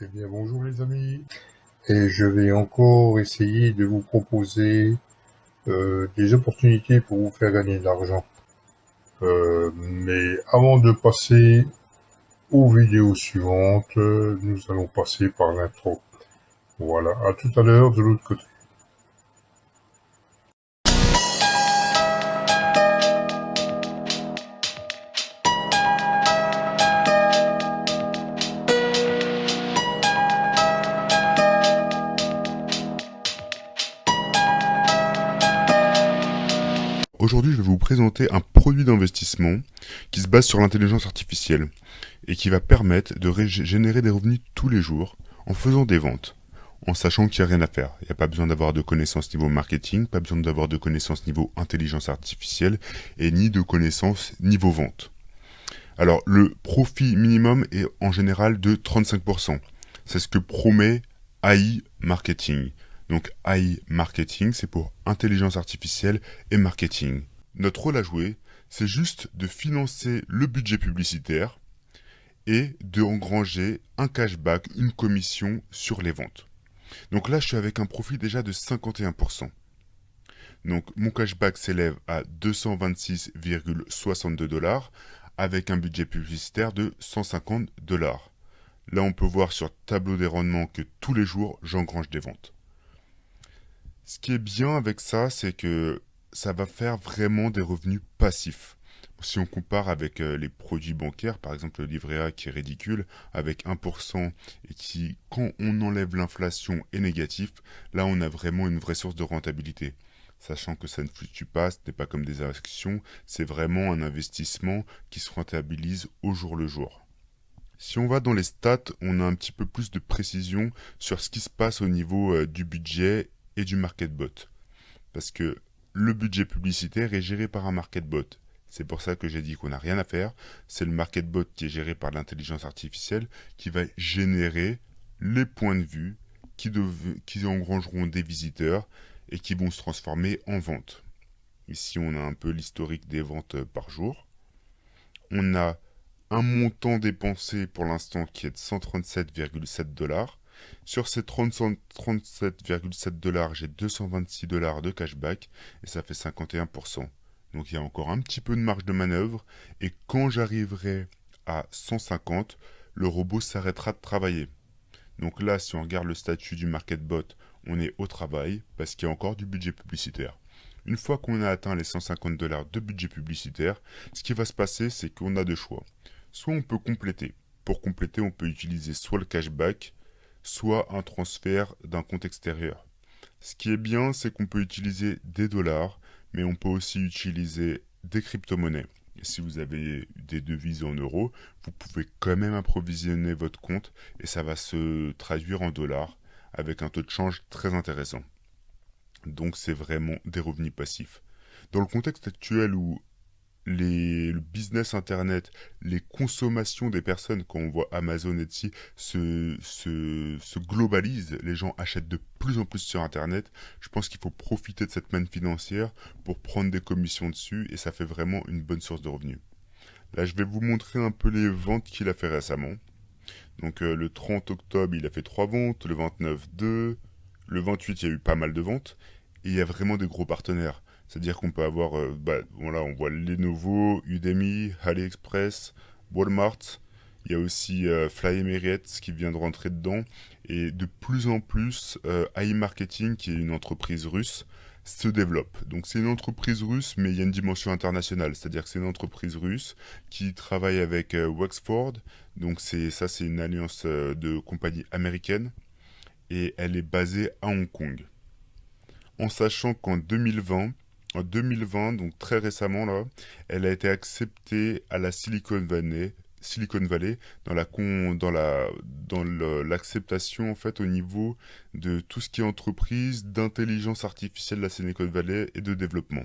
Eh bien, bonjour les amis. Et je vais encore essayer de vous proposer des opportunités pour vous faire gagner de l'argent. Mais avant de passer aux vidéos suivantes, nous allons passer par l'intro. Voilà, à tout à l'heure de l'autre côté. Aujourd'hui, je vais vous présenter un produit d'investissement qui se base sur l'intelligence artificielle et qui va permettre de générer des revenus tous les jours en faisant des ventes, en sachant qu'il n'y a rien à faire. Il n'y a pas besoin d'avoir de connaissances niveau marketing, pas besoin d'avoir de connaissances niveau intelligence artificielle et ni de connaissances niveau vente. Alors, le profit minimum est en général de 35%. C'est ce que promet AI Marketing. Donc AI Marketing, c'est pour intelligence artificielle et marketing. Notre rôle à jouer, c'est juste de financer le budget publicitaire et de engranger un cashback, une commission sur les ventes. Donc là, je suis avec un profit déjà de 51%. Donc mon cashback s'élève à 226,62 dollars avec un budget publicitaire de 150 dollars. Là, on peut voir sur tableau des rendements que tous les jours, j'engrange des ventes. Ce qui est bien avec ça, c'est que ça va faire vraiment des revenus passifs. Si on compare avec les produits bancaires, par exemple le livret A qui est ridicule, avec 1% et qui, quand on enlève l'inflation, est négatif, là on a vraiment une vraie source de rentabilité. Sachant que ça ne fluctue pas, ce n'est pas comme des actions, c'est vraiment un investissement qui se rentabilise au jour le jour. Si on va dans les stats, on a un petit peu plus de précision sur ce qui se passe au niveau du budget et du marketbot. Parce que le budget publicitaire est géré par un marketbot. C'est pour ça que j'ai dit qu'on n'a rien à faire. C'est le marketbot qui est géré par l'intelligence artificielle qui va générer les points de vue qui engrangeront des visiteurs et qui vont se transformer en ventes. Ici, on a un peu l'historique des ventes par jour. On a un montant dépensé pour l'instant qui est de 137,7 dollars. Sur ces 37,7 dollars, j'ai 226 dollars de cashback et ça fait 51%. Donc il y a encore un petit peu de marge de manœuvre et quand j'arriverai à 150, le robot s'arrêtera de travailler. Donc là, si on regarde le statut du marketbot, on est au travail parce qu'il y a encore du budget publicitaire. Une fois qu'on a atteint les 150 dollars de budget publicitaire, ce qui va se passer, c'est qu'on a deux choix. Soit on peut compléter. Pour compléter, on peut utiliser soit le cashback, soit un transfert d'un compte extérieur. Ce qui est bien, c'est qu'on peut utiliser des dollars, mais on peut aussi utiliser des crypto-monnaies. Et si vous avez des devises en euros, vous pouvez quand même approvisionner votre compte et ça va se traduire en dollars avec un taux de change très intéressant. Donc c'est vraiment des revenus passifs. Dans le contexte actuel où le business internet, les consommations des personnes, quand on voit Amazon et Etsy, se globalisent, les gens achètent de plus en plus sur internet, je pense qu'il faut profiter de cette manne financière pour prendre des commissions dessus et ça fait vraiment une bonne source de revenus. Là, je vais vous montrer un peu les ventes qu'il a fait récemment. Donc le 30 octobre, il a fait 3 ventes, le 29, 2, le 28, il y a eu pas mal de ventes, et il y a vraiment des gros partenaires. C'est-à-dire qu'on peut avoir, voilà, on voit Lenovo, Udemy, AliExpress, Walmart. Il y a aussi Fly Emirates qui vient de rentrer dedans. Et de plus en plus, AI Marketing, qui est une entreprise russe, se développe. Donc c'est une entreprise russe, mais il y a une dimension internationale. C'est-à-dire que c'est une entreprise russe qui travaille avec Wexford. Donc c'est une alliance de compagnies américaines. Et elle est basée à Hong Kong en sachant en 2020, donc très récemment là, elle a été acceptée à la Silicon Valley dans l'acceptation en fait au niveau de tout ce qui est entreprise d'intelligence artificielle de la Silicon Valley et de développement.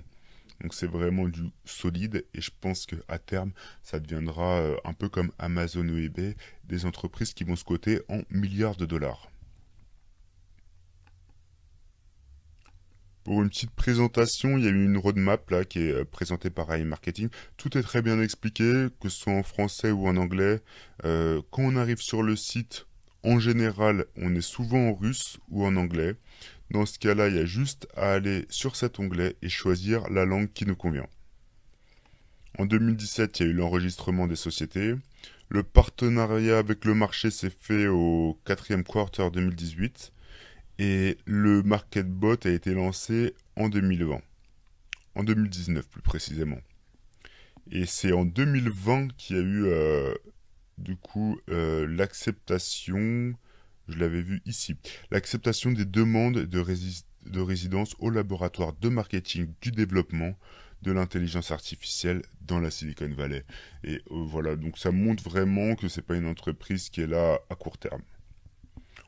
Donc c'est vraiment du solide et je pense qu'à terme ça deviendra un peu comme Amazon ou eBay, des entreprises qui vont se coter en milliards de dollars. Pour une petite présentation, il y a eu une roadmap là qui est présentée par AI Marketing. Tout est très bien expliqué, que ce soit en français ou en anglais. Quand on arrive sur le site, En général, on est souvent en russe ou en anglais. Dans ce cas-là, il y a juste à aller sur cet onglet et choisir la langue qui nous convient. En 2017, il y a eu l'enregistrement des sociétés. Le partenariat avec le marché s'est fait au 4e quarter 2018 et le MarketBot a été lancé en 2020. En 2019 plus précisément. Et c'est en 2020 qu'il y a eu l'acceptation, je l'avais vu ici, l'acceptation des demandes de résidence au laboratoire de marketing du développement de l'intelligence artificielle dans la Silicon Valley. Et voilà, donc ça montre vraiment que c'est pas une entreprise qui est là à court terme.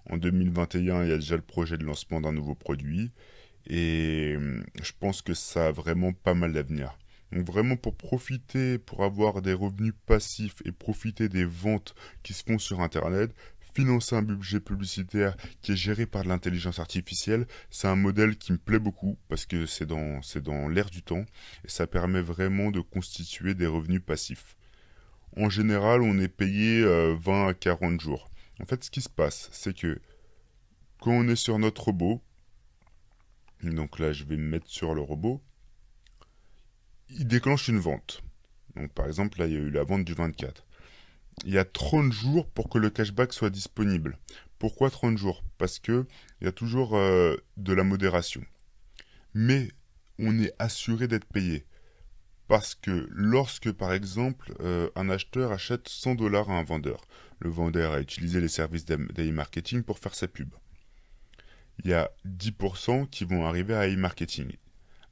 En 2021, il y a déjà le projet de lancement d'un nouveau produit et je pense que ça a vraiment pas mal d'avenir. Donc vraiment pour profiter, pour avoir des revenus passifs et profiter des ventes qui se font sur Internet, financer un budget publicitaire qui est géré par de l'intelligence artificielle, c'est un modèle qui me plaît beaucoup parce que c'est dans l'air du temps et ça permet vraiment de constituer des revenus passifs. En général, on est payé 20 à 40 jours. En fait, ce qui se passe, c'est que quand on est sur notre robot, donc là je vais me mettre sur le robot, il déclenche une vente. Donc par exemple, là il y a eu la vente du 24. Il y a 30 jours pour que le cashback soit disponible. Pourquoi 30 jours? Parce que il y a toujours de la modération. Mais on est assuré d'être payé. Parce que lorsque, par exemple, un acheteur achète 100 dollars à un vendeur, le vendeur a utilisé les services d'e-marketing pour faire sa pub. Il y a 10% qui vont arriver à e-marketing.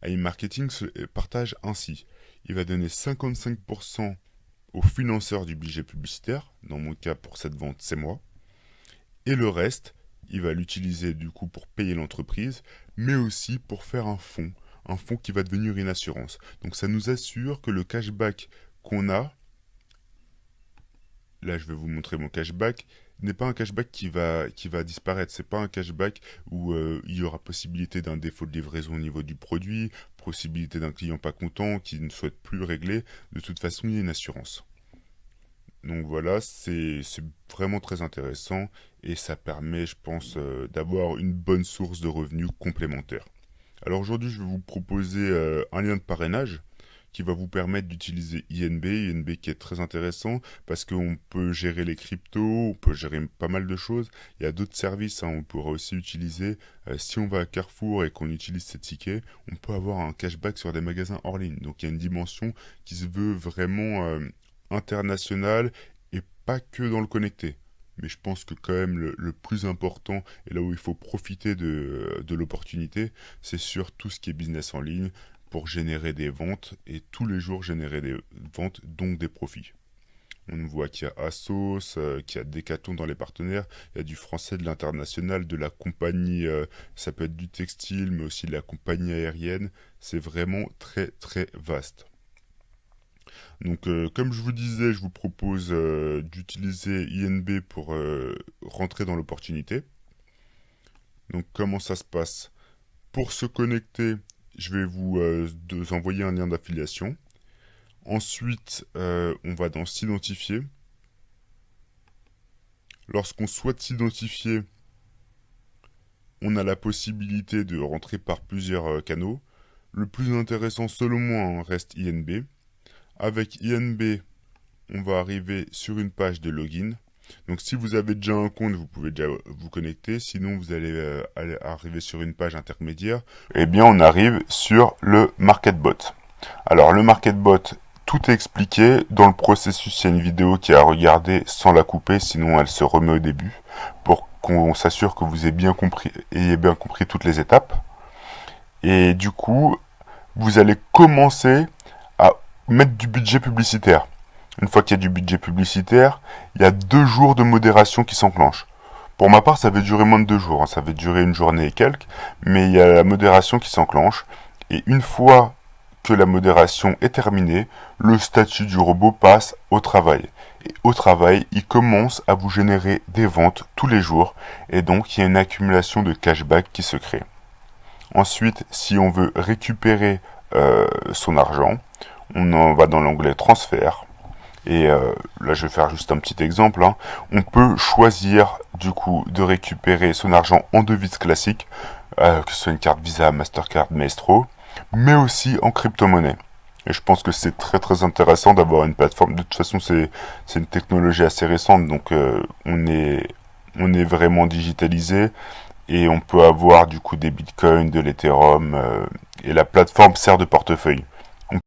E-marketing se partage ainsi. Il va donner 55% au financeur du budget publicitaire, dans mon cas pour cette vente c'est moi, et le reste, il va l'utiliser du coup pour payer l'entreprise, mais aussi pour faire un fonds qui va devenir une assurance. Donc ça nous assure que le cashback qu'on a, là je vais vous montrer mon cashback, n'est pas un cashback qui va disparaître. C'est pas un cashback où il y aura possibilité d'un défaut de livraison au niveau du produit, possibilité d'un client pas content qui ne souhaite plus régler. De toute façon, il y a une assurance. Donc voilà, c'est vraiment très intéressant et ça permet, je pense, d'avoir une bonne source de revenus complémentaires. Alors aujourd'hui, je vais vous proposer un lien de parrainage qui va vous permettre d'utiliser INB qui est très intéressant parce qu'on peut gérer les cryptos, on peut gérer pas mal de choses. Il y a d'autres services, on pourra aussi utiliser. Si on va à Carrefour et qu'on utilise ces tickets, on peut avoir un cashback sur des magasins hors ligne. Donc il y a une dimension qui se veut vraiment internationale et pas que dans le connecté. Mais je pense que quand même le plus important, et là où il faut profiter de l'opportunité, c'est sur tout ce qui est business en ligne pour générer des ventes et tous les jours générer des ventes, donc des profits. On voit qu'il y a Asos, qu'il y a Decathlon dans les partenaires, il y a du français, de l'international, de la compagnie, ça peut être du textile, mais aussi de la compagnie aérienne. C'est vraiment très très vaste. Donc comme je vous disais, je vous propose d'utiliser INB pour rentrer dans l'opportunité. Donc comment ça se passe? Pour se connecter, je vais vous envoyer un lien d'affiliation. Ensuite, on va dans s'identifier. Lorsqu'on souhaite s'identifier, on a la possibilité de rentrer par plusieurs canaux. Le plus intéressant selon moi reste INB. Avec INB, on va arriver sur une page de login. Donc si vous avez déjà un compte, vous pouvez déjà vous connecter. Sinon, vous allez arriver sur une page intermédiaire. Eh bien, on arrive sur le MarketBot. Alors, le MarketBot, tout est expliqué. Dans le processus, il y a une vidéo qui est à regarder sans la couper, sinon elle se remet au début, pour qu'on s'assure que vous ayez bien compris toutes les étapes. Et du coup, vous allez commencer à mettre du budget publicitaire. Une fois qu'il y a du budget publicitaire, il y a 2 jours de modération qui s'enclenchent. Pour ma part, ça va durer moins de 2 jours, ça va durer une journée et quelques, mais il y a la modération qui s'enclenche. Et une fois que la modération est terminée, le statut du robot passe au travail. Et au travail, il commence à vous générer des ventes tous les jours, et donc il y a une accumulation de cashback qui se crée. Ensuite, si on veut récupérer son argent, on en va dans l'onglet transfert. Et là, je vais faire juste un petit exemple, hein. On peut choisir du coup de récupérer son argent en devise classique, que ce soit une carte Visa, Mastercard, Maestro, mais aussi en crypto-monnaie. Et je pense que c'est très très intéressant d'avoir une plateforme. De toute façon, c'est une technologie assez récente, donc on est vraiment digitalisé et on peut avoir du coup des bitcoins, de l'Ethereum, et la plateforme sert de portefeuille.